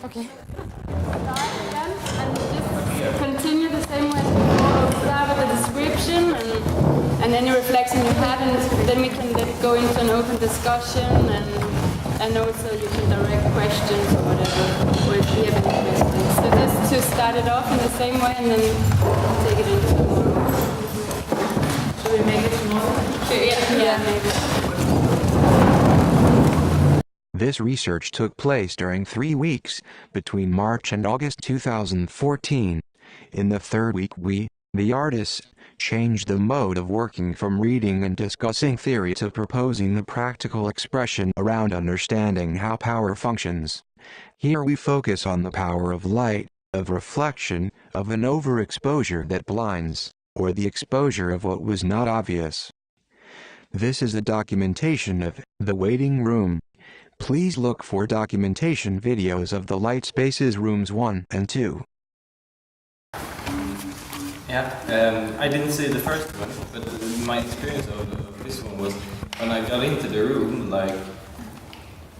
Okay. Start again and just continue the same way as before. Start with the description and any reflection you have, and then we can go into an open discussion, and also you can direct questions or whatever, or if you have any questions. So just to start it off in the same way and then take it into tomorrow. Should we make it tomorrow? Yeah, maybe. This research took place during 3 weeks, between March and August 2014. In the third week we, the artists, changed the mode of working from reading and discussing theory to proposing the practical expression around understanding how power functions. Here we focus on the power of light, of reflection, of an overexposure that blinds, or the exposure of what was not obvious. This is a documentation of The Waiting Room. Please look for documentation videos of the Light Spaces Rooms 1 and 2. Yeah, I didn't see the first one, but my experience of this one was when I got into the room, like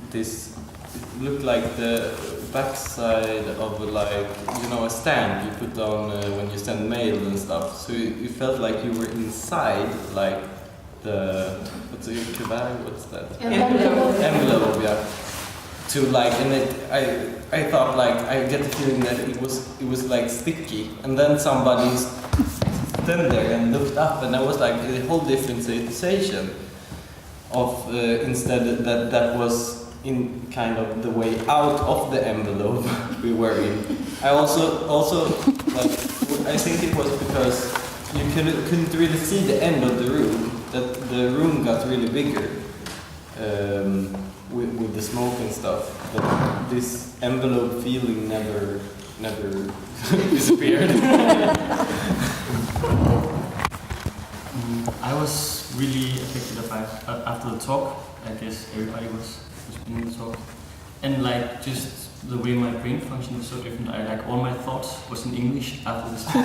this, it looked like the backside of a stand you put on when you send mail and stuff. So you felt like you were inside, like what's that? Envelope, yeah. To and I thought I get the feeling that it was like sticky, and then somebody stood there and looked up, and there was like a whole different sensation of instead that was in kind of the way out of the envelope we were in. I also I think it was because you couldn't really see the end of the room. That the room got really bigger with the smoke and stuff. But this envelope feeling never disappeared. I was really affected after the talk. I guess everybody was in the talk, and just the way my brain functioned was so different. All my thoughts was in English after this talk.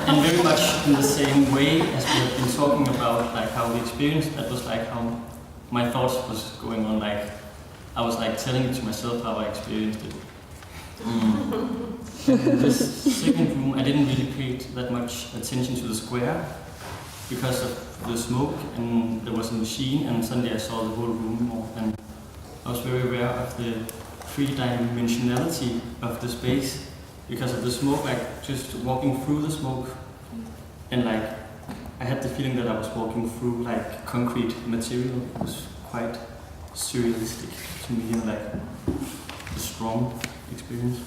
and very much in the same way as we have been talking about how we experienced. That was how my thoughts was going on. I was telling it to myself how I experienced it. In this second room, I didn't really pay that much attention to the square because of the smoke, and there was a machine, and suddenly I saw the whole room more, and I was very aware of the three-dimensionality of the space because of the smoke, just walking through the smoke, and I had the feeling that I was walking through concrete material. It was quite surrealistic to me, and a strong experience.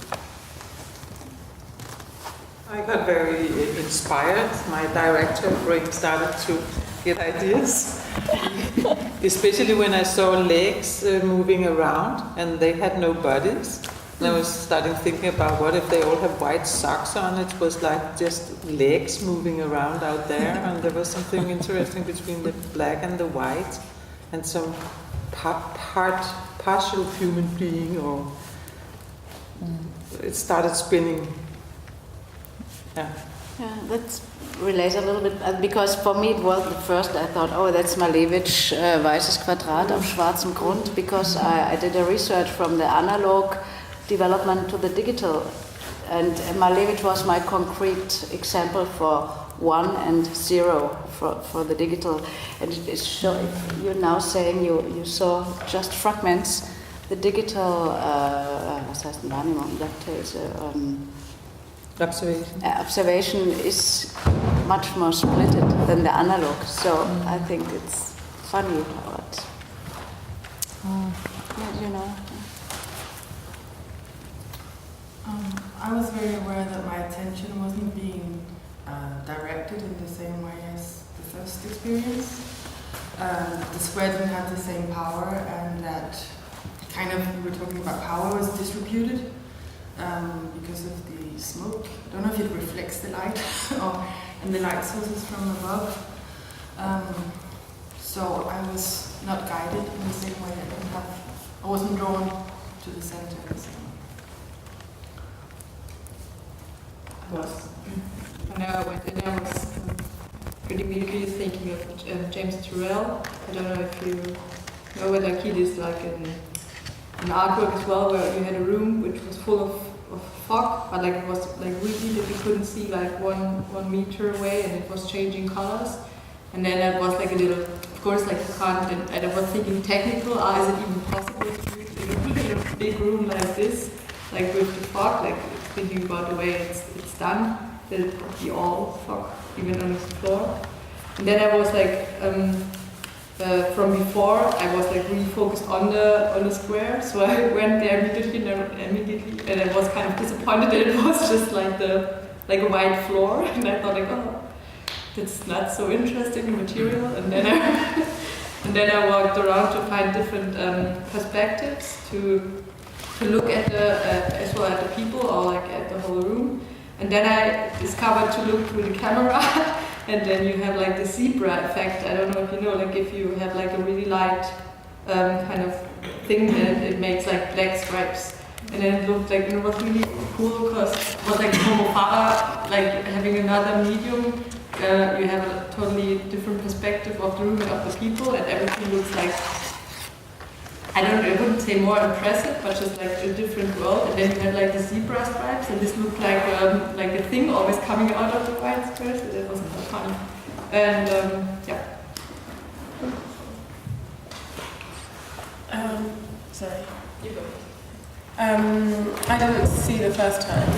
I got very inspired. My director brain started to get ideas, especially when I saw legs moving around and they had no bodies. And I was starting thinking about what if they all have white socks on. It was just legs moving around out there, and there was something interesting between the black and the white, and some partial human being, or it started spinning. Yeah, that relates a little bit, because for me it was the first, I thought, oh, that's Malevich, weißes Quadrat auf schwarzem Grund, because I did a research from the analog development to the digital, and Malevich was my concrete example for 1 and 0 for the digital. And you're now saying you saw just fragments. The digital, was heißt denn Wahrnehmung? Observation is much more splitted than the analog, so I think it's funny what I was very aware that my attention wasn't being directed in the same way as the first experience. The square didn't have the same power, and that we were talking about power was distributed because of the smoke. I don't know if it reflects the light and the light sources from above. So I was not guided in the same way. I wasn't drawn to the center in the same way. I know I went in, I was pretty immediately thinking of James Turrell. I don't know if you know what he is like in artwork as well, where you had a room which was full of fog, but like it was like really that you couldn't see like 1 meter away, and it was changing colors. And then it was like a little, of course, like you can't. And I was thinking technical, is it even possible to do it in a big room like this, like with the fog? Like thinking about the way it's done, that it would be all fog even on the floor. And then I was like. From before, I was like really focused on the square, so I went there immediately, and I was kind of disappointed that it was just like a white floor, and I thought like, oh, that's not so interesting material. And then I walked around to find different perspectives to look at as well at the people or like at the whole room. And then I discovered to look through the camera. And then you have like the zebra effect. I don't know if you know, like if you have like a really light kind of thing, then it makes like black stripes. And then it looked like, it was really cool because it was like homophoba, like having another medium. You have a totally different perspective of the room and of the people, and everything looks like, I wouldn't say more impressive, but just like a different world. And then you had like the zebra stripes, and this looked like a thing always coming out of the white squares. So that was quite fun. And yeah. Sorry. You go. I didn't see the first time,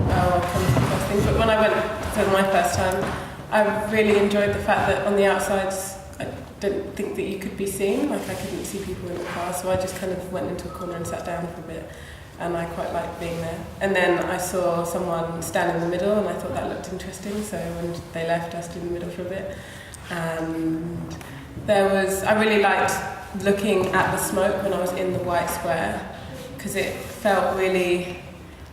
or come to the first thing, but when I went for my first time, I really enjoyed the fact that on the outsides, I didn't think that you could be seen, like I couldn't see people in the car, so I just kind of went into a corner and sat down for a bit, and I quite liked being there. And then I saw someone stand in the middle, and I thought that looked interesting, so when they left, I stood in the middle for a bit. And I really liked looking at the smoke when I was in the white square, because it felt really,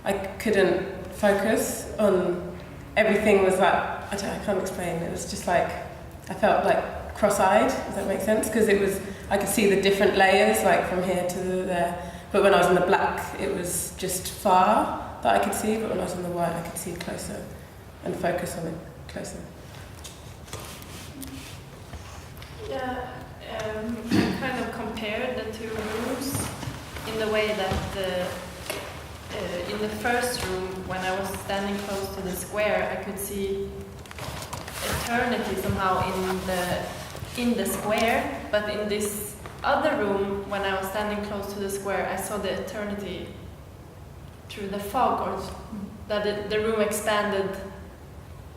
I couldn't focus on, everything was like, I can't explain, it was just like, I felt like cross-eyed, does that make sense? Because I could see the different layers, like from here to there. But when I was in the black, it was just far that I could see, but when I was in the white, I could see closer and focus on it closer. Yeah, I kind of compared the two rooms in the way that in the first room, when I was standing close to the square, I could see eternity somehow in the square, but in this other room, when I was standing close to the square, I saw the eternity through the fog, or that the room expanded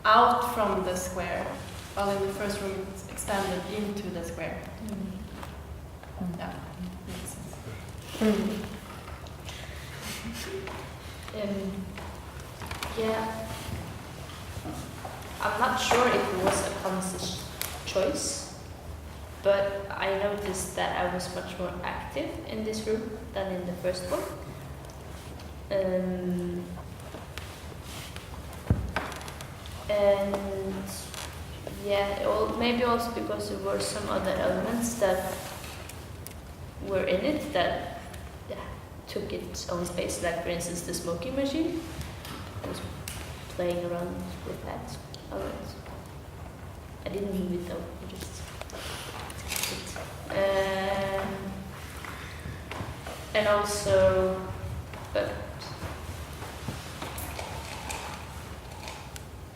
out from the square, while in the first room it expanded into the square. Yeah, makes sense. Yeah, I'm not sure if it was a conscious choice, but I noticed that I was much more active in this room than in the first one. And yeah, maybe also because there were some other elements that were in it that took its own space, like for instance the smoking machine. I was playing around with that a lot. I didn't move it though, I just and also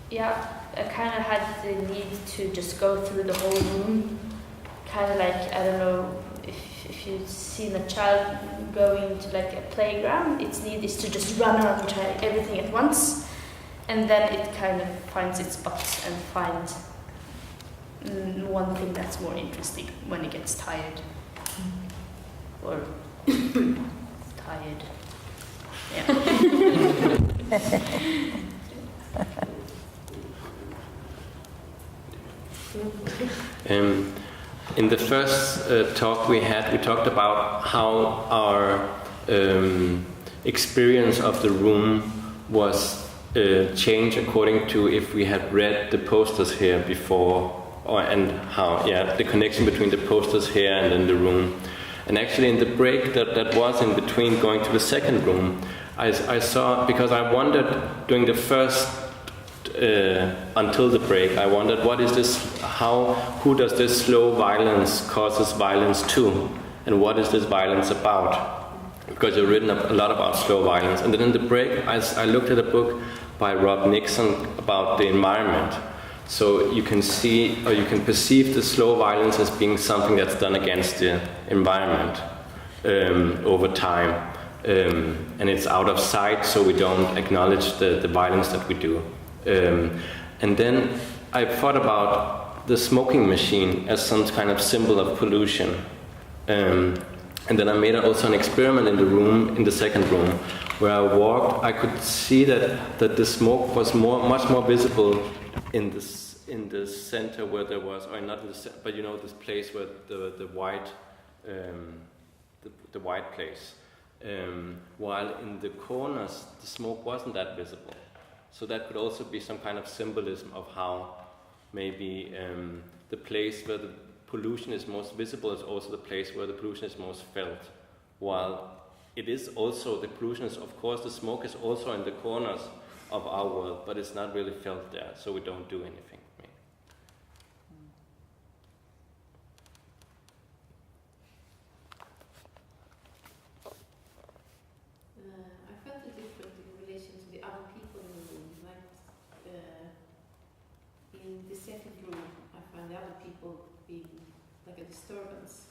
yeah, I kind of had the need to just go through the whole room, kind of like, I don't know if you've seen a child going to like a playground, its need is to just run around and try everything at once, and then it kind of finds its spot and finds one thing that's more interesting when it gets tired. Or tired. Yeah. In the first talk we talked about how our experience of the room was changed according to if we had read the posters here before, and how the connection between the posters here and in the room. And actually in the break that was in between going to the second room, I saw, because I wondered during the first until the break, I wondered what is this, who does this slow violence causes violence to, and what is this violence about? because you've written a lot about slow violence. And then in the break, I looked at a book by Rob Nixon about the environment. So you can see, or you can perceive the slow violence as being something that's done against the environment over time. And it's out of sight, so we don't acknowledge the violence that we do. And then I thought about the smoking machine as some kind of symbol of pollution. And then I made also an experiment in the room, in the second room, where I walked. I could see that the smoke was much more visible in the center where there was, or not in the center, but you know, this place where the white place. While in the corners, the smoke wasn't that visible. So that could also be some kind of symbolism of how maybe the place where the pollution is most visible is also the place where the pollution is most felt. While it is also, the pollution is, of course, the smoke is also in the corners of our world, but it's not really felt there, so we don't do anything. I felt it different in relation to the other people in the room. Like in the second room, I find the other people being like a disturbance.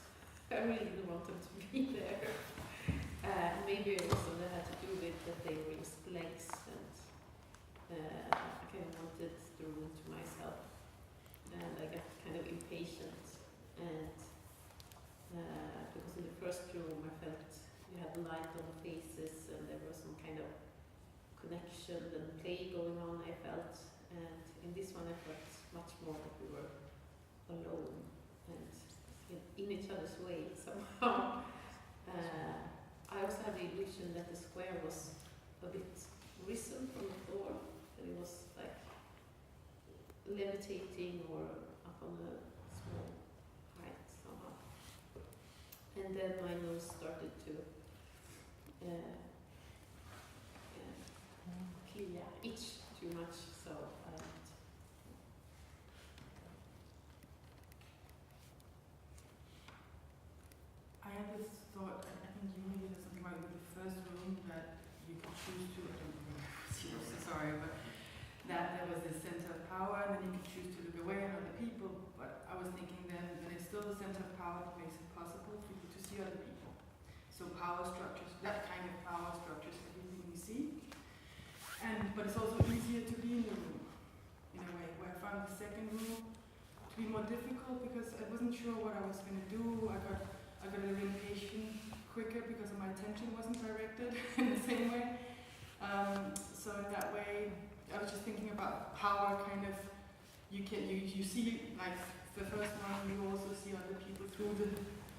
I really didn't want them to be there. Maybe also that had to do with that they raised legs, and I kind of wanted the room to myself, and I got kind of impatient. And because in the first room I felt you had the light on the faces, and there was some kind of connection and play going on, I felt. And in this one I felt much more that we were alone and in each other's way somehow. I also had the illusion that the square was a bit risen from the floor, that it was like levitating or up on a small height somehow. And then my nose started to itch too much, so I had this thought, I think you maybe did something right with the first room, that you could choose to, I don't know, seriously sorry, but that there was this center of power, and then you could choose to look away at other people. But I was thinking then it's still the center of power that makes it possible for you to see other people. So power structures, that kind of power structures everything we see. But it's also easier to be in the room, in a way, where I found the second room to be more difficult because I wasn't sure what I was going to do. I got a little impatient quicker because my attention wasn't directed in the same way. So in that way, I was just thinking about power. Kind of, you see, like the first one, you also see other people through the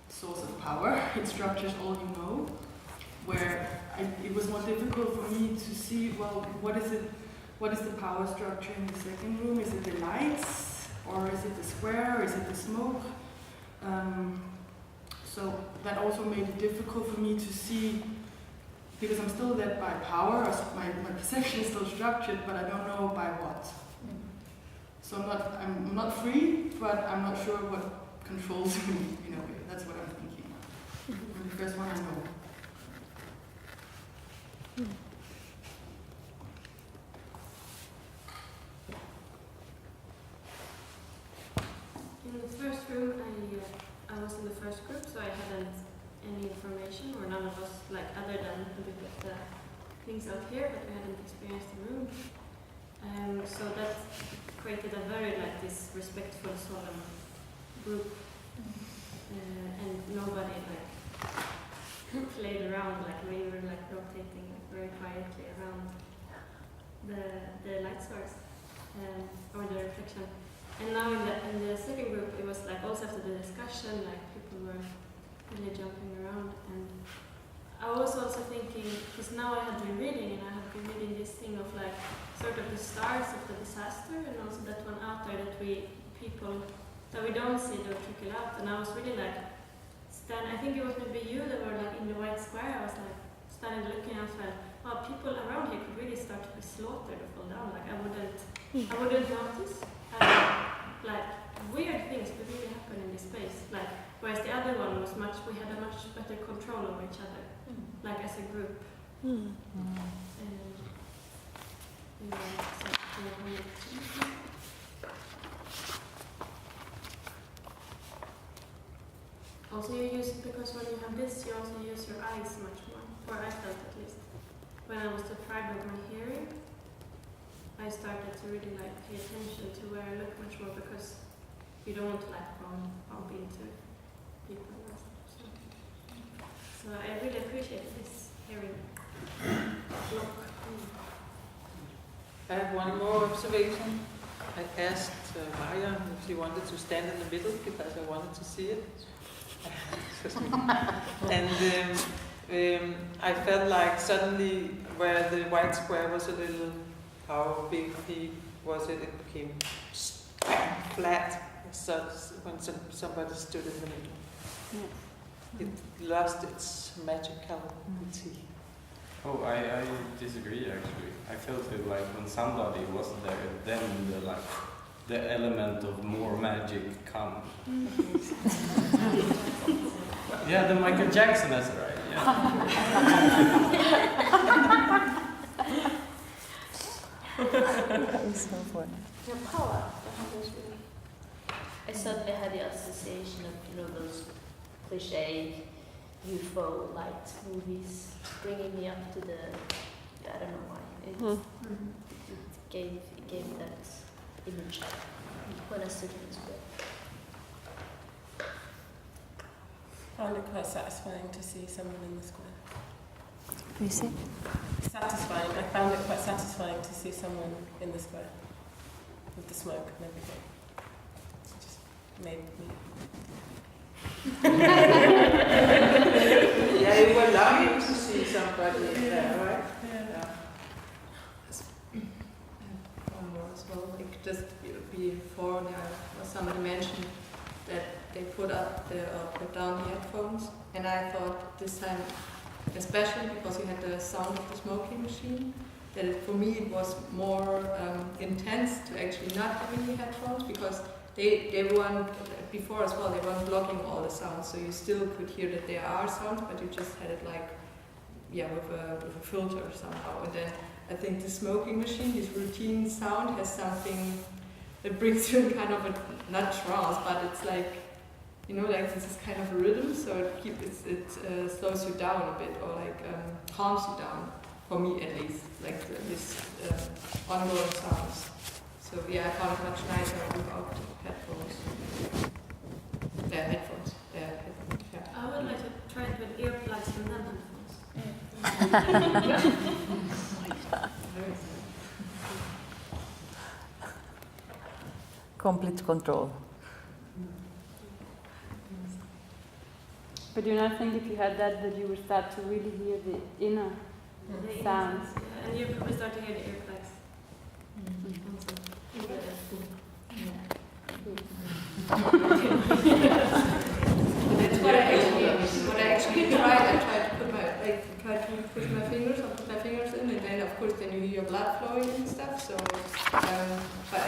source of power. It structures all you know. Where it was more difficult for me to see, well, what is it? What is the power structure in the second room? Is it the lights, or is it the square, or is it the smoke? So that also made it difficult for me to see, because I'm still led by power, my perception is still structured, but I don't know by what. So I'm not free, but I'm not sure what controls me in a way. That's what I'm thinking. And the first one I know. In the first room, I was in the first group, so I hadn't any information, or none of us, like other than a bit of the things out here, but we hadn't experienced the room. So that created a very this respectful sort of group, and nobody played around, we were rotating very quietly around the light source or the reflection. And now in the second group, it was also after the discussion, people were really jumping around. And I was also thinking, because now I had been reading, and I have been reading this thing of sort of the stars of the disaster, and also that one out there that we don't see, don't trickle out. And I was really I think it was maybe you that were in the white square. I was started looking out, wow, people around here could really start to be slaughtered or fall down. I wouldn't notice. Weird things would really happen in this space. Whereas the other one was we had a much better control over each other, like as a group. Also, you use it because when you have this, you also use your eyes much more, or I felt at least. When I was deprived of my hearing, I started to really pay attention to where I look much more, because you don't want to bump into people and stuff. So I really appreciate this hearing block. I have one more observation. I asked Marion if she wanted to stand in the middle because I wanted to see it. And I felt like suddenly where the white square was a little, how big was it became flat when somebody stood in the middle. It lost its magicality. Oh, I disagree actually. I felt it like when somebody was there, then the element of more magic come. Yeah, the Michael Jackson, that's right. Yeah. So funny. Your power. I suddenly had the association of those cliche UFO light movies, bringing me up to the. I don't know why. It gave that image when I stood in the square. I found it quite satisfying to see someone in the square. You see? Satisfying. I found it quite satisfying to see someone in the square with the smoke and everything. It just made me. Yeah, you were longing to see somebody in there, right? Yeah. One more as well. Like just before now, somebody mentioned that they put down the headphones, and I thought this time, especially because you had the sound of the smoking machine, that for me it was more intense to actually not having the headphones, because they weren't, before as well, they weren't blocking all the sounds, so you still could hear that there are sounds, but you just had it with a filter somehow. And then I think the smoking machine, this routine sound, has something that brings you in kind of a, not trance, but it's like, this is kind of a rhythm, so it slows you down a bit, or calms you down, for me at least, this ongoing sounds. So yeah, I found it much nicer without headphones. Headphones. Yeah. I would like to try it with earplugs and then headphones. Complete control. But do you not think if you had that you would start to really hear the inner sounds? Yeah, and you probably start to hear the earplugs. That's what I actually tried. I tried to put my fingers in, and then of course then you hear blood flowing and stuff. So,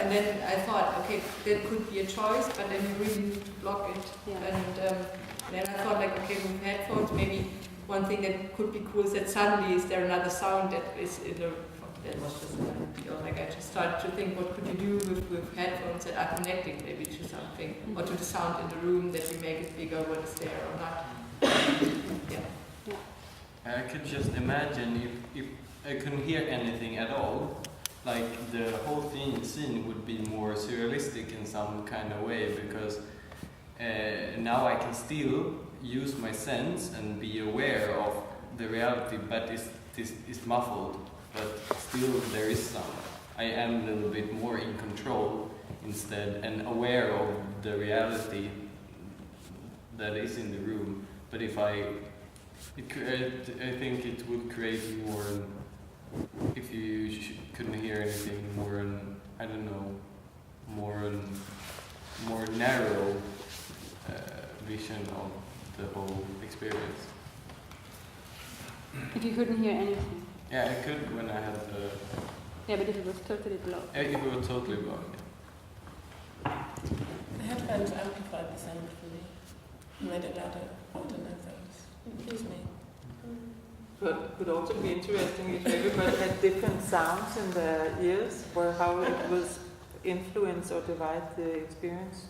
and then I thought, okay, that could be a choice, but then you really need to block it. Yeah. And then I thought, okay, with headphones, maybe one thing that could be cool is that suddenly is there another sound that is in the. That was just I just started to think, what could you do with headphones that are connecting maybe to something, or to the sound in the room, that you make it bigger when it's there or not. Yeah. I could just imagine if I couldn't hear anything at all, like the whole scene would be more surrealistic in some kind of way, because now I can still use my sense and be aware of the reality, but it's muffled. But still there is some. I am a little bit more in control instead, and aware of the reality that is in the room. But if I think it would create more, if you couldn't hear anything, more, I don't know, more narrow vision of the whole experience. If you couldn't hear anything. Yeah, I could when I had the... Yeah, but if it was totally blocked. If it was totally blocked, The headphones amplified the sound for me. made it louder. I don't know if that was just me. But it would also be interesting if everybody had different sounds in their ears, or how it was influence or divide the experience.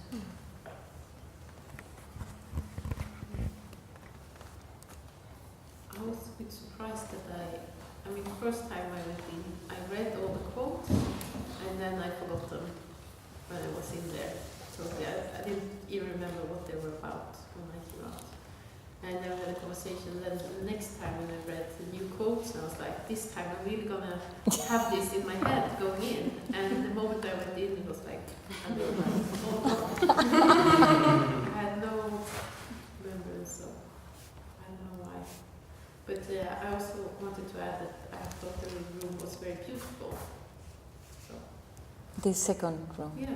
I was a bit surprised that I mean, the first time I went in, I read all the quotes, and then I forgot them when I was in there. So I didn't even remember what they were about when I came out. And then we had a conversation. Then the next time when I read the new quotes, I was like, this time I'm really gonna have this in my head going in. And the moment I went in, it was like, I don't know. I had no remembrance of, I don't know why. But I also wanted to add that I thought the room was very beautiful. So. The second room. Yeah.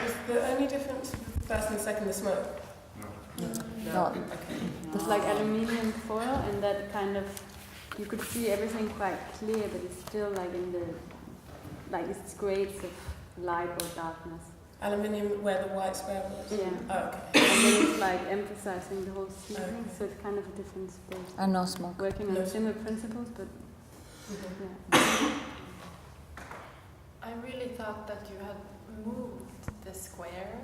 Is the only difference with the first and the second the smoke? No. Okay. It's like aluminium foil, and that kind of, you could see everything quite clear, but it's still like in the, like it's grades of light or darkness. Aluminium where the white square was? Yeah. Oh, okay. And then it's like emphasizing the whole smoke, Okay. so it's kind of a different space. And no smoke. Working on No similar principles, but Mhm. yeah. I really thought that you had moved the square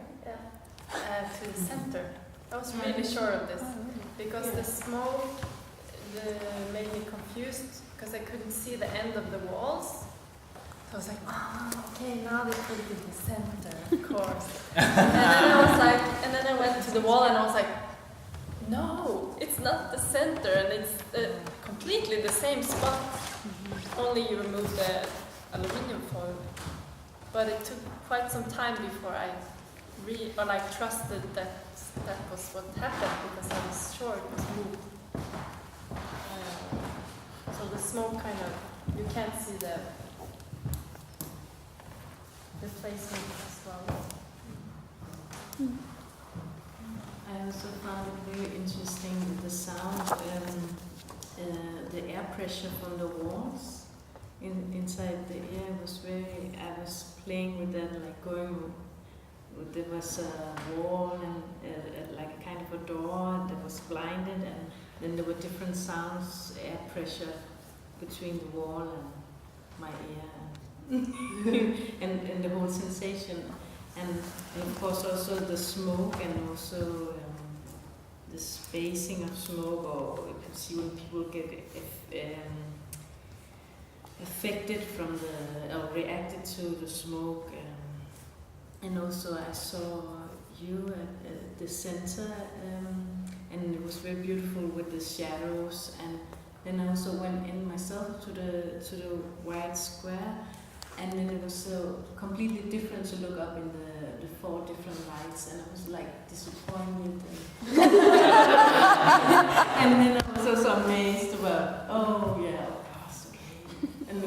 to the center. I was really sure of this because the smoke made me confused because I couldn't see the end of the walls. So I was like, okay, now they put it in the center, of course. And then I was like, and then I went to the wall and I was like, no, it's not the center, and it's completely the same spot. Only you remove the aluminium foil. But it took quite some time before I trusted that that was what happened, because I was sure it was moved. So the smoke kind of, you can't see the placement as well. I also found it very interesting, the sound, the air pressure from the walls. Inside the air was very, I was playing with that, like going, there was a wall and like a kind of a door that was blinded, and then there were different sounds, air pressure between the wall and my ear, and the whole sensation, and of course also the smoke, and also the spacing of smoke, or you can see when people get affected from or reacted to the smoke, and also I saw you at the center, and it was very beautiful with the shadows, and then I also went in myself to the white square, and then it was so completely different to look up in the 4 different lights, and I was like disappointed, and then I was also amazed about, oh yeah. And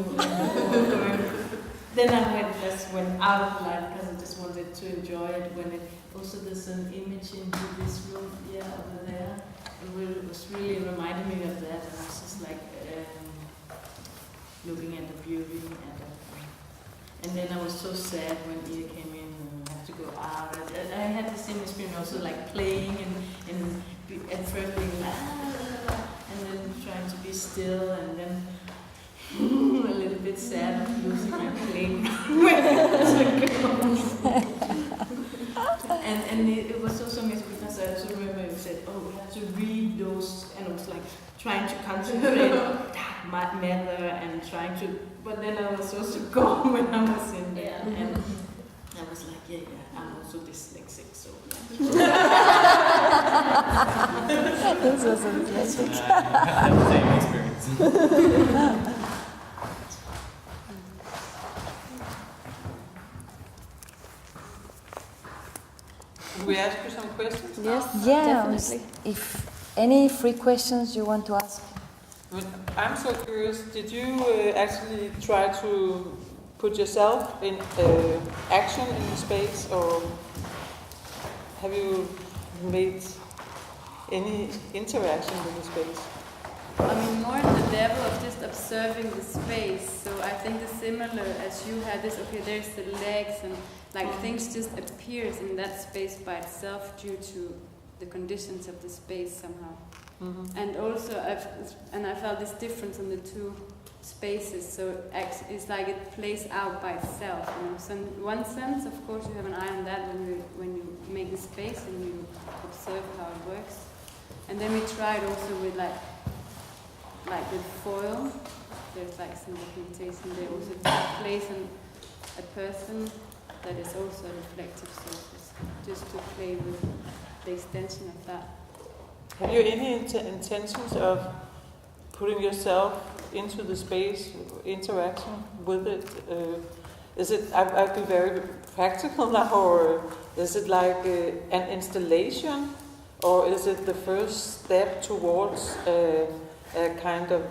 then I just went out of light because I just wanted to enjoy it. When it also there's an image in this room, over there. It was really reminding me of that. And I was just like looking at the beauty, and then I was so sad when Ida came in and I had to go out. I had the same experience also, like playing and at first being like, and then trying to be still, and then. A little bit sad of losing my playing and it was also amazing because I also remember you said, oh, we have to read those, and I was like trying to concentrate on that matter and trying to, but then I was supposed to go when I was in there, and I was like, yeah, I'm also dyslexic, so This was a dyslexic. I have the same experience. Can we ask you some questions? Yes, definitely. If any free questions you want to ask. I'm so curious, did you actually try to put yourself in action in the space, or have you made any interaction with the space? I mean, more than level of just observing the space. So I think it's similar as you had this, okay, there's the legs and like things just appears in that space by itself due to the conditions of the space somehow. And also I felt this difference in the two spaces, so it's like it plays out by itself, you know. So in one sense, of course, you have an eye on that when you make the space and you observe how it works. And then we tried also with like with foil. There's like some documentation there also to place a person that is also a reflective surface, just to play with the extension of that. Have you any intentions of putting yourself into the space, interaction with it? Is it, I'd be very practical now, or is it like an installation, or is it the first step towards a kind of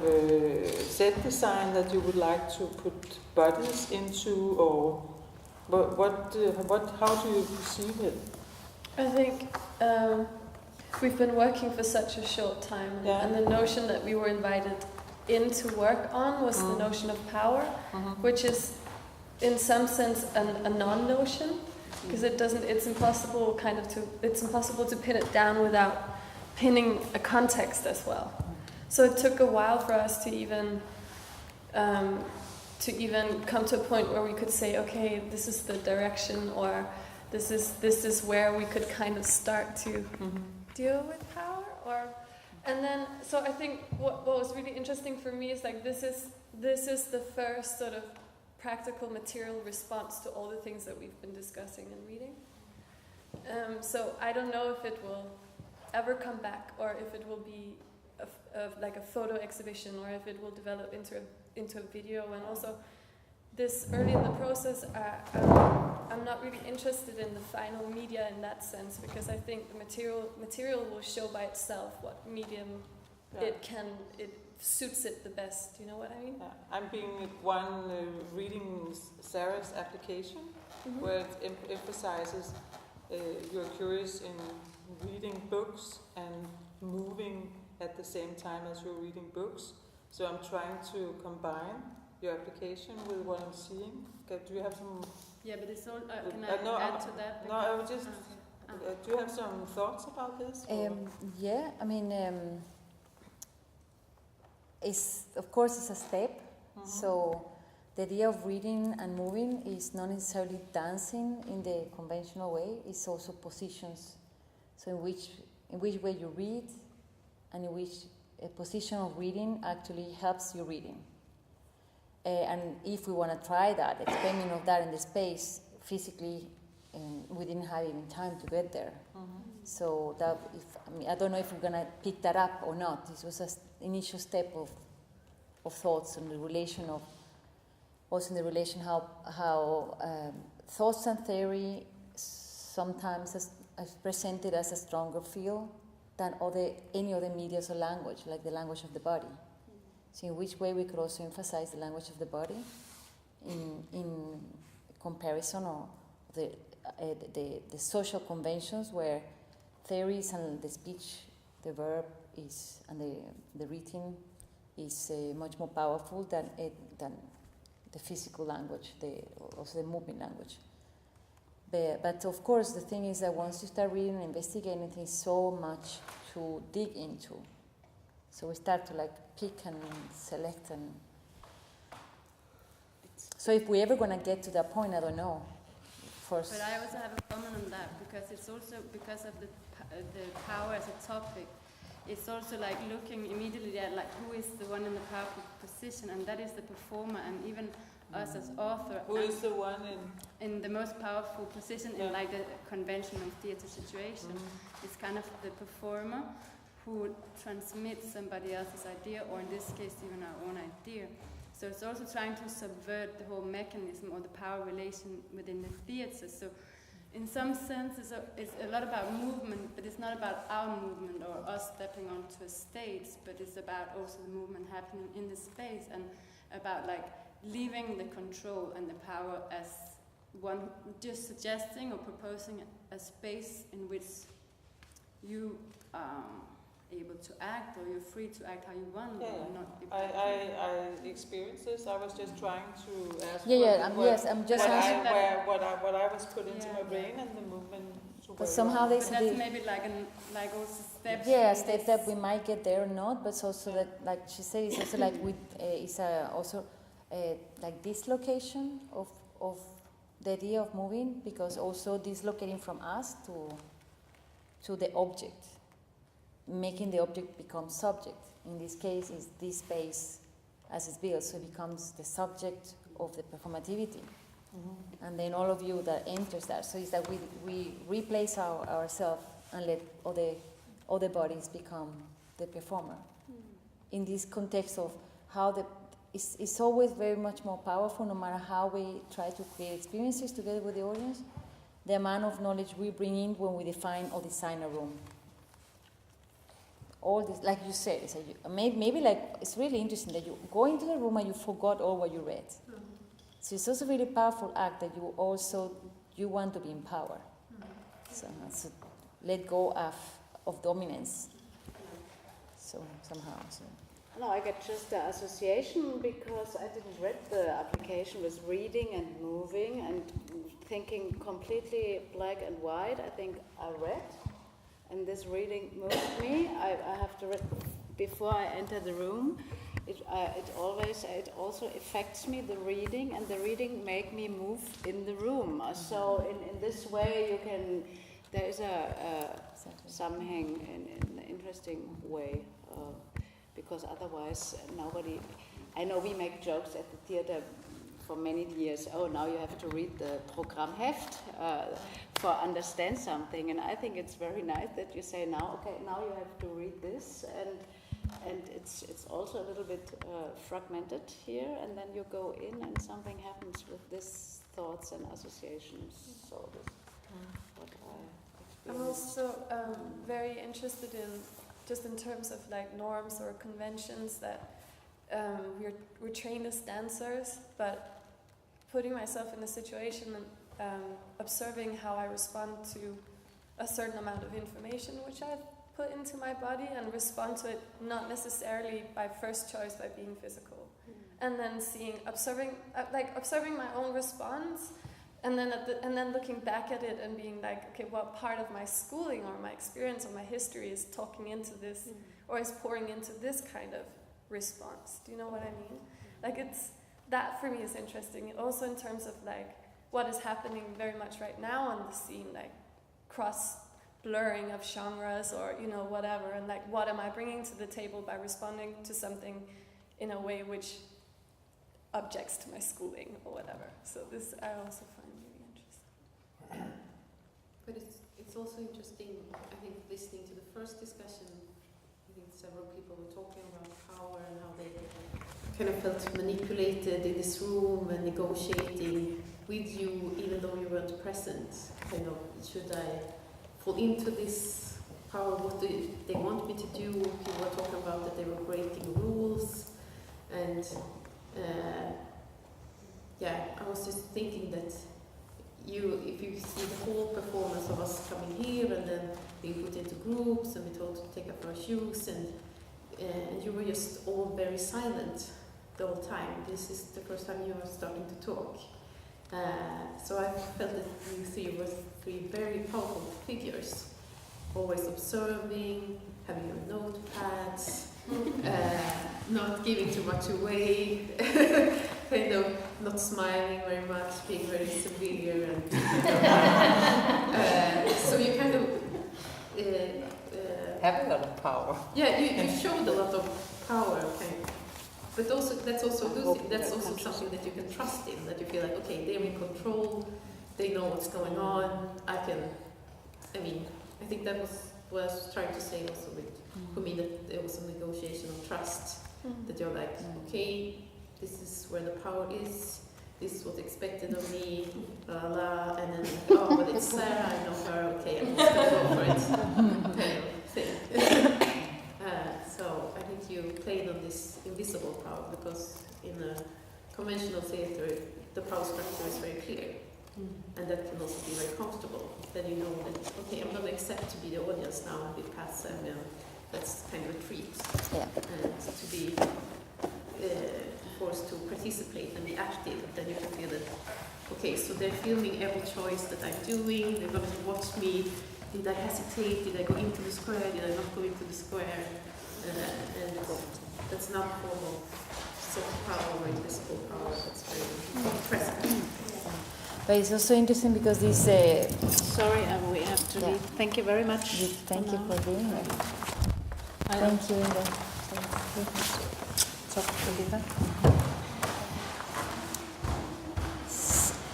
set design that you would like to put bodies into, or how do you perceive it? I think we've been working for such a short time, and the notion that we were invited in to work on was the notion of power, which is in some sense a non-notion, because it's impossible to pin it down without pinning a context as well. So it took a while for us to even come to a point where we could say, okay, this is the direction, or this is where we could kind of start to deal with power, and then so I think what was really interesting for me is like this is the first sort of practical material response to all the things that we've been discussing and reading. So I don't know if it will ever come back, or if it will be like a photo exhibition, or if it will develop into a video. And also this early in the process, I'm not really interested in the final media in that sense, because I think the material will show by itself what medium it suits it the best. You know what I mean? Yeah. I'm being reading Sarah's application, where it emphasizes you're curious in reading books and moving at the same time as you're reading books. So I'm trying to combine your application with what I'm seeing. Okay, do you have some? Yeah, but it's all. Can I add to that? No, I would just. Do you have some thoughts about this? Yeah, I mean, of course it's a step. So the idea of reading and moving is not necessarily dancing in the conventional way. It's also positions. So in which way you read, and in which position of reading actually helps you reading. And if we want to try that, experimenting of that in the space physically, we didn't have even time to get there. So I don't know if we're gonna pick that up or not. This was an initial step of thoughts on the relation of, also in the relation how thoughts and theory sometimes is presented as a stronger field than any other media or language, like the language of the body. So in which way we could also emphasize the language of the body in comparison, or the social conventions where theories and the speech, the verb is, and the written is much more powerful than the physical language, also the movement language. But of course, the thing is that once you start reading and investigating, there's so much to dig into. So we start to like pick and select, and so if we're ever going to get to that point, I don't know. First. But I also have a comment on that, because it's also because of the power as a topic. It's also like looking immediately at like who is the one in the powerful position, and that is the performer, and even us as author. Who is the one in the most powerful position in like a conventional theatre situation? It's kind of the performer who transmits somebody else's idea, or in this case even our own idea. So it's also trying to subvert the whole mechanism or the power relation within the theatre. So in some sense it's a lot about movement, but it's not about our movement or us stepping onto a stage, but it's about also the movement happening in the space, and about like leaving the control and the power as one just suggesting or proposing a space in which you are able to act, or you're free to act how you want, Yeah, or not be I experienced this. I was just trying to ask I'm just asking. what I was put into my brain and the movement. But somehow they But that's maybe like also steps. Yeah, a step that we might get there or not, but it's also that, like she said, it's also like like dislocation of the idea of moving, because also dislocating from us to the object, making the object become subject. In this case, is this space as it's built, so it becomes the subject of the performativity. Mm-hmm. And then all of you that enters that, so it's that we replace ourselves and let other bodies become the performer. Mm-hmm. In this context of how it's always very much more powerful, no matter how we try to create experiences together with the audience, the amount of knowledge we bring in when we define or design a room. All this, like you said, it's maybe like it's really interesting that you go into the room and you forgot all what you read. Mm-hmm. So it's also a really powerful act that you want to be in power. Mm-hmm. So let go of dominance. So somehow. So. No, I get just the association because I didn't read the application with reading and moving and thinking completely black and white. I think I read, and this reading moved me. I have to read before I enter the room. It also affects me, the reading, and the reading make me move in the room. So in this way there is a sammenhang in an interesting way. Because otherwise I know we make jokes at the theater for many years, now you have to read the Programmheft for understand something, and I think it's very nice that you say now you have to read this, and it's also a little bit fragmented here, and then you go in and something happens with these thoughts and associations, so this what I I'm also very interested in just in terms of like norms or conventions that we're trained as dancers, but putting myself in a situation and observing how I respond to a certain amount of information which I've put into my body and respond to it not necessarily by first choice by being physical, and then observing my own response. And then looking back at it and being like, okay, what part of my schooling or my experience or my history is talking into this or is pouring into this kind of response? Do you know what I mean? Like that for me is interesting. Also in terms of like what is happening very much right now on the scene, like cross blurring of genres or whatever, and like what am I bringing to the table by responding to something in a way which objects to my schooling or whatever. So this I also find really interesting. But it's also interesting, I think, listening to the first discussion. I think several people were talking about power and how they kind of felt manipulated in this room and negotiating with you even though you weren't present. Kind of, should I fall into this power? What do they want me to do? People were talking about that they were breaking rules, and I was just thinking that if you see the whole performance of us coming here and then being put into groups and we told to take off our shoes and you were just all very silent the whole time. This is the first time you are starting to talk. So I felt that you three were three very powerful figures, always observing, having your notepads, not giving too much away, kind of not smiling very much, being very severe, and so you kind of have a lot of power. Yeah, you showed a lot of power, kind of. But also that's also a good thing. That's also something that you can trust in. That you feel like, okay, they're in control. They know what's going on. I think that was what I was trying to say also for me, that there was a negotiation of trust. That you're like, okay, this is where the power is. This is what's expected of me, and then, but it's Sarah, I know her, okay, I'm just going to go for it, kind of thing. So I think you played on this invisible power, because in a conventional theatre, the power structure is very clear, and that can also be very comfortable. Then you know that, okay, I'm going to accept to be the audience now and be passive, and that's kind of a be forced to participate and be active, then you can feel that, okay, so they're filming every choice that I'm doing, they're going to watch me, did I hesitate, did I go into the square, did I not go into the square, and that's not formal soft power or invisible power, that's very impressive. But it's also interesting because this... Sorry, we have to leave. Thank you very much. Thank you for being here. Thank you, Inga.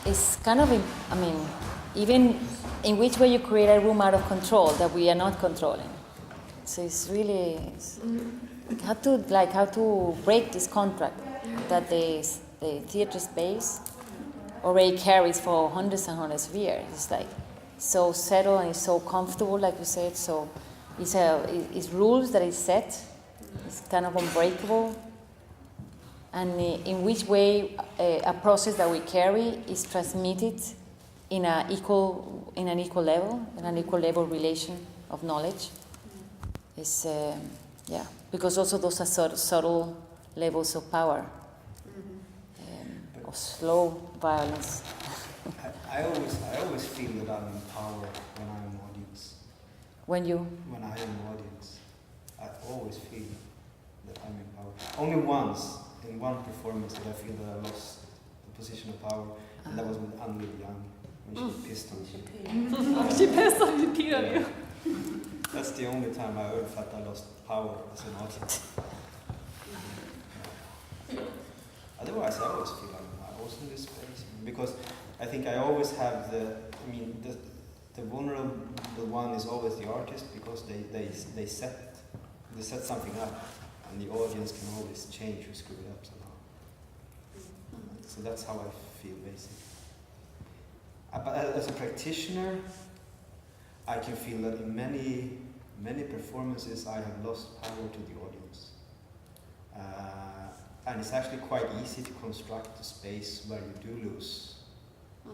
It's kind of, I mean, even in which way you create a room out of control that we are not controlling. So it's really how to break this contract that the theater space already carries for hundreds and hundreds of years. It's like so settled and it's so comfortable, like you said. So it's rules that is set. It's kind of unbreakable. And in which way a process that we carry is transmitted in an equal level, in an equal level relation of knowledge. Is because also those are subtle levels of power, of slow violence. I always feel that I'm in power when I'm an audience. When I am an audience, I always feel that I'm in power. Only once, in one performance, did I feel that I lost the position of power, and that was with Anneli Young, when she pissed on me. She pissed on you, peed on you. That's the only time I ever felt I lost power as an audience. Otherwise, I always feel I was in this space, because I think I always have the vulnerable one is always the artist, because they set something up, and the audience can always change or screw it up somehow. So that's how I feel, basically. But as a practitioner, I can feel that in many performances I have lost power to the audience. And it's actually quite easy to construct a space where you do lose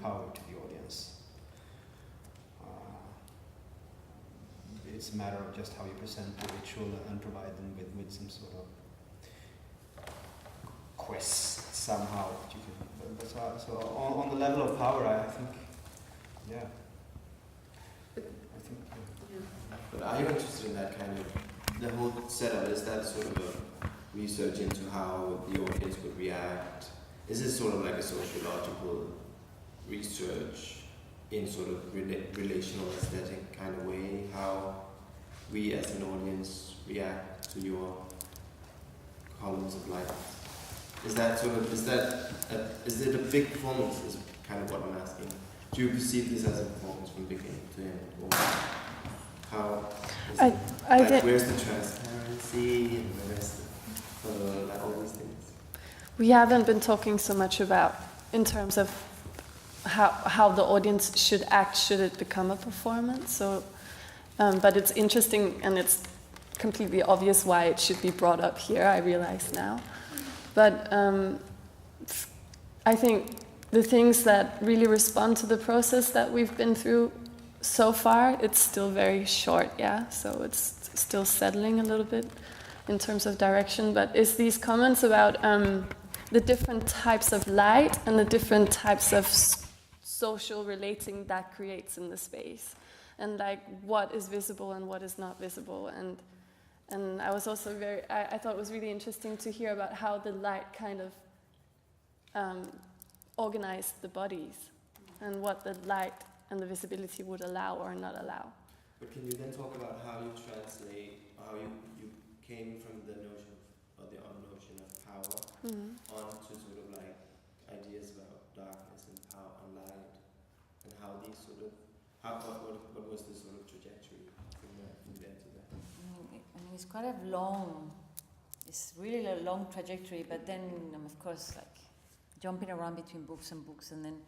power to the audience. It's a matter of just how you present the ritual and provide them with some sort of quest somehow. So on the level of power, I think, yeah. But are you interested in that kind of, the whole setup, is that sort of a research into how the audience would react? Is it sort of like a sociological research in sort of relational aesthetic kind of way, how we as an audience react to your columns of light? Is it a big performance is kind of what I'm asking. Do you perceive this as a performance from beginning to end? Or how is where's the transparency and where's all these things? We haven't been talking so much about in terms of how the audience should act should it become a performance. So, but it's interesting and it's completely obvious why it should be brought up here, I realize now. But I think the things that really respond to the process that we've been through so far, it's still very short, yeah? So it's still settling a little bit in terms of direction, but it's these comments about the different types of light and the different types of social relating that creates in the space, and like what is visible and what is not visible. And I was also I thought it was really interesting to hear about how the light kind of organized the bodies and what the light and the visibility would allow or not allow. But can you then talk about how you translate, how you came from the notion of the notion of power onto sort of like ideas about darkness and power and light, and how these sort of what was the sort of trajectory from there to there? I mean, it's quite a it's really a long trajectory, but then of course like jumping around between books, and then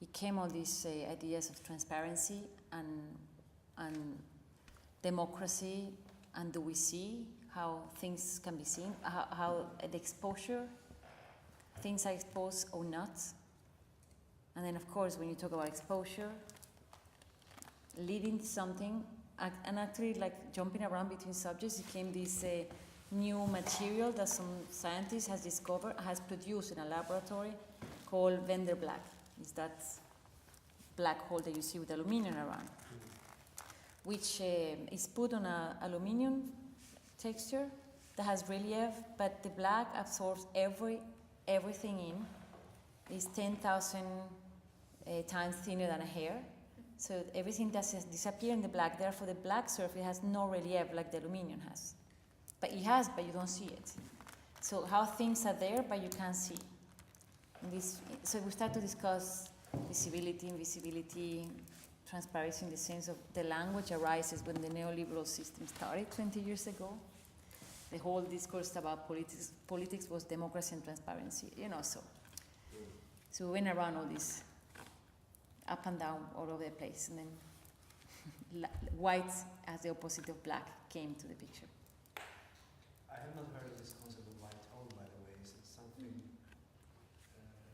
it came all these ideas of transparency and democracy, and do we see how things can be seen, how the exposure, things are exposed or not. And then of course when you talk about exposure, leading to something, and actually like jumping around between subjects, it came this new material that some scientist has produced in a laboratory called Vendor Black. Is that black hole that you see with aluminum around, which is put on an aluminum texture that has relief, but the black absorbs everything in. It's 10,000 times thinner than a hair. So everything doesn't disappear in the black. Therefore, the black surface has no relief like the aluminum has. But it has, but you don't see it. So how things are there, but you can't see. So we start to discuss visibility, invisibility, transparency in the sense of the language arises when the neoliberal system started 20 years ago. The whole discourse about politics was democracy and transparency, So we went around all this, up and down, all over the place, and then white, as the opposite of black, came to the picture. I have not heard of this concept of white hole, by the way. Is it something?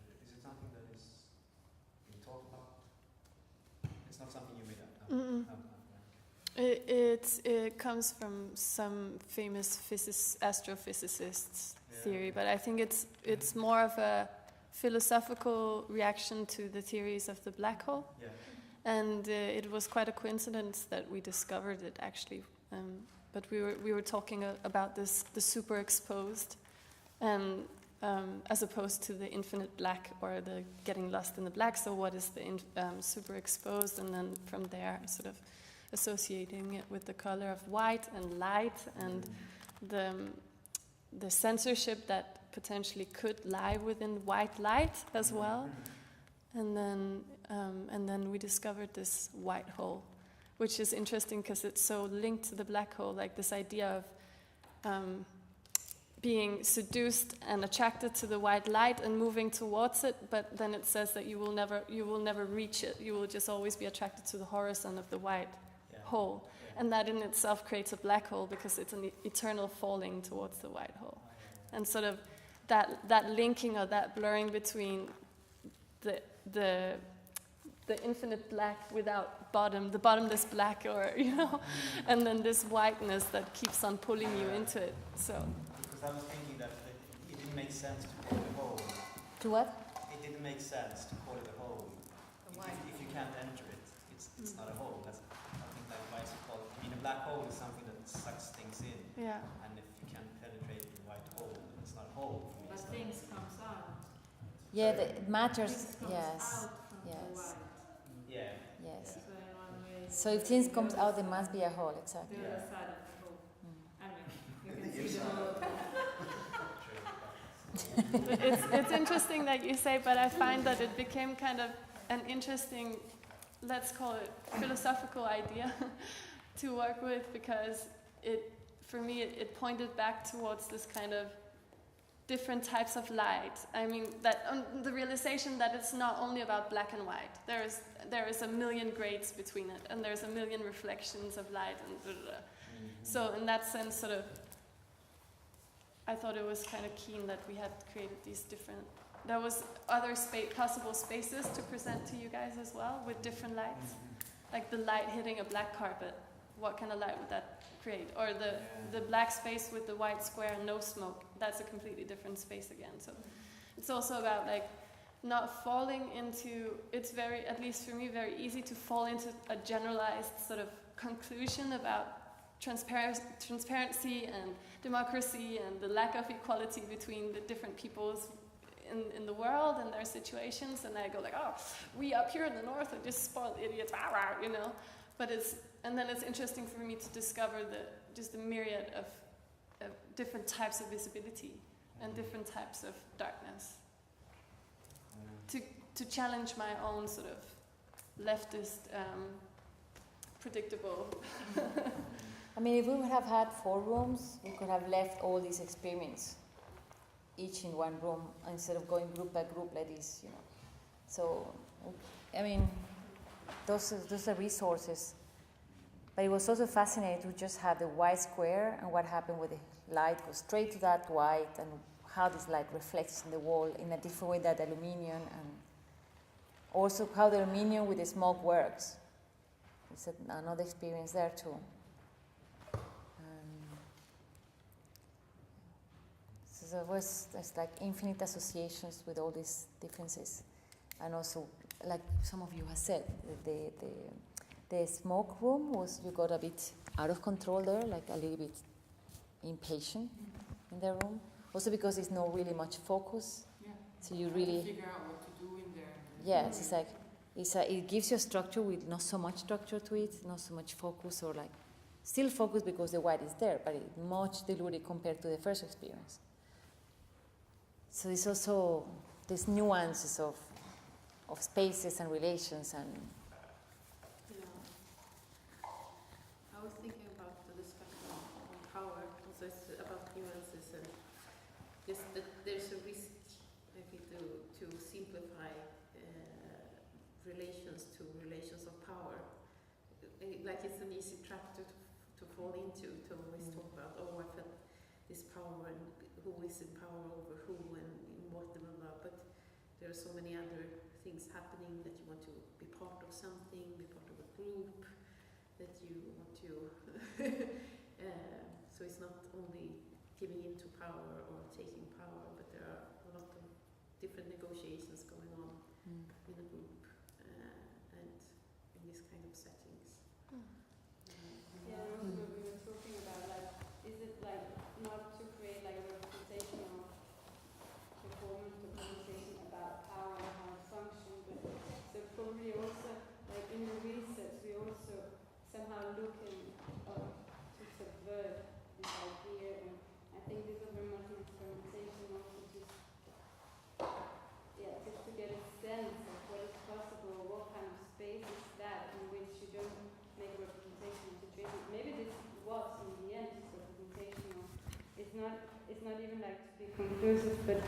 Is it something that is being talked about? It's not something you made up. No. It comes from some famous astrophysicists' theory, but I think it's more of a philosophical reaction to the theories of the black hole. Yeah. And it was quite a coincidence that we discovered it, actually. But we were talking about the super exposed, and as opposed to the infinite black or the getting lost in the black. So what is the super exposed? And then from there, sort of associating it with the color of white and light and the censorship that potentially could lie within white light as well. And then we discovered this white hole, which is interesting because it's so linked to the black hole, like this idea of being seduced and attracted to the white light and moving towards it, but then it says that you will never reach it. You will just always be attracted to the horizon of the white hole. And that in itself creates a black hole because it's an eternal falling towards the white hole. And sort of that linking or that blurring between the infinite black without bottom, the bottomless black, or and then this whiteness that keeps on pulling you into it. So. Because I was thinking that it didn't make sense to call it a hole. To what? It didn't make sense to call it a hole. If you can't enter it, it's not a hole. That's I think that's why it's called. I mean, a black hole is something that sucks things in. Yeah. And if you can't penetrate the white hole, then it's not a hole. But things comes out. Yeah, the matters. Things comes out from the white. Yeah. Yes. So in one way. So if things comes out, there must be a hole, exactly. The other side of the hole. I mean, you can see the hole. It's interesting that you say, but I find that it became kind of an interesting, let's call it philosophical idea to work with, because for me it pointed back towards this kind of different types of light. I mean, that the realization that it's not only about black and white. There is a million grades between it, and there's a million reflections of light, and blah, blah, blah. So in that sense, sort of, I thought it was kind of keen that we had created these different. There was other possible spaces to present to you guys as well with different lights, like the light hitting a black carpet. What kind of light would that create? Or the black space with the white square and no smoke. That's a completely different space again. So it's also about like not falling into. It's very, at least for me, very easy to fall into a generalized sort of conclusion about transparency and democracy and the lack of equality between the different peoples in the world and their situations, and I go like, oh, we up here in the north are just spoiled idiots, But then it's interesting for me to discover the myriad of different types of visibility and different types of darkness. To challenge my own sort of leftist predictable. I mean, if we would have had 4 rooms, we could have left all these experiments, each in one room, instead of going group by group like this, So, I mean, those are resources. But it was also fascinating to just have the white square and what happened with the light goes straight to that white, and how this light reflects in the wall in a different way than aluminium, and also how the aluminium with the smoke works. It's another experience there too. there's like infinite associations with all these differences, and also, like some of you have said, the smoke room was, you got a bit out of control there, like a little bit impatient in the room. Also because there's no really much focus, so you really figure out what to do in there. Yes, it's like it gives you a structure with not so much structure to it, not so much focus, or like still focus because the white is there, but it's much diluted compared to the first experience. So it's also these nuances of spaces and relations and. I was thinking about the discussion on power, also it's about nuances and just that there's a risk, I think, to simplify relations of power. Like it's an easy trap to fall into, to always talk about, oh, I've had this power and who is in power over who and in what, blah, blah, blah. But there are so many other things happening that you want to be part of something, be part of a group, that you want to so it's not only giving into power or taking power, but there are a lot of different negotiations going on in a group and in these kind of settings. Yeah, and also we were talking about, like, is it like not to create like a representational performance or conversation about power and how it functions, but so probably also like in the research we also somehow looking to subvert this idea, and I think this is very much an experimentation also just to get a sense of what is possible, what kind of space is that in which you don't make a representation situation. Maybe this was in the end just representational. It's not even like to be conclusive, but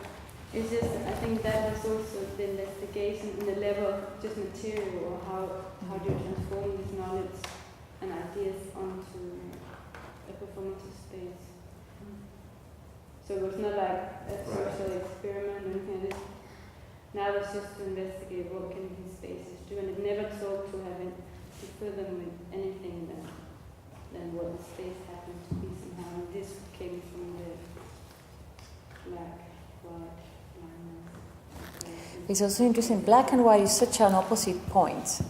it's just, I think that was also the investigation in the level of just material, or how do you transform this knowledge and ideas onto a performative space. So it was not like a social experiment or anything like this. Now it's just to investigate what can these spaces do, and it never thought to have it to fill them with anything than what the space happened to be somehow. And this came from the black, white lines. It's also interesting. Black and white is such an opposite point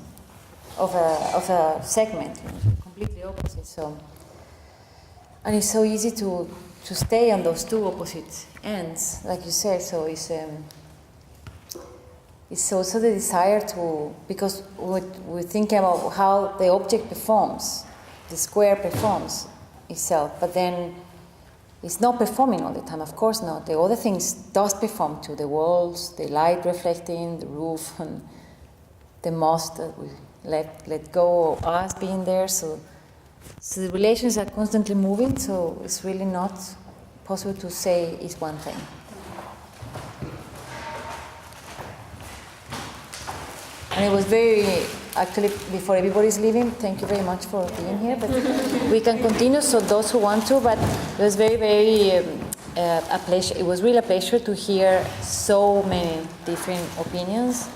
of a segment, completely opposite. So, and it's so easy to stay on those two opposite ends, like you said. So it's also the desire to, because we're thinking about how the object performs, the square performs itself, but then it's not performing all the time, of course not. The other things does perform too, the walls, the light reflecting, the roof, and the moss that we let go of us being there. So the relations are constantly moving, so it's really not possible to say it's one thing. And it was actually, before everybody's leaving, thank you very much for being here, but we can continue, so those who want to, but it was very a pleasure. It was really a pleasure to hear so many different opinions.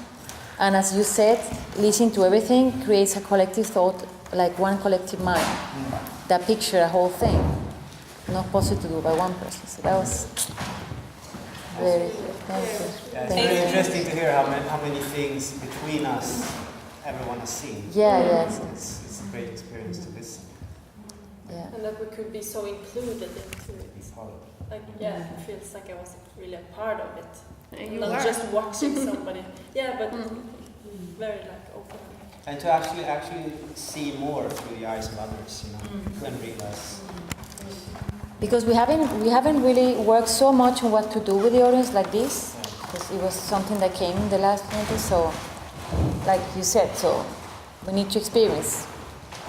And as you said, listening to everything creates a collective thought, like one collective mind, that picture a whole thing, not possible to do by one person. So that was very, thank you. Yeah, it's very interesting to hear how many things between us everyone has seen. Yeah, yes. It's a great experience to listen. Yeah. And that we could be so included into it. Like, yeah, it feels like I was really a part of it. And you not were. just watching somebody. Yeah, but very like open. And to actually see more through the eyes of others, and realize. Because we haven't really worked so much on what to do with the audience like this, because it was something that came in the last minute. So, like you said, so we need to experience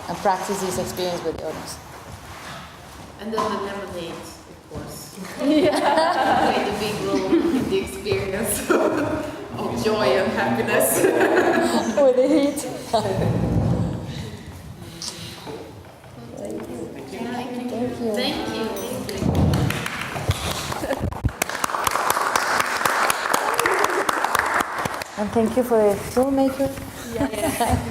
and practice this experience with the audience. And then the lemonade, of course. Played a big role in the experience of joy and happiness. With the heat. Thank you. And thank you for the filmmaker. Yeah.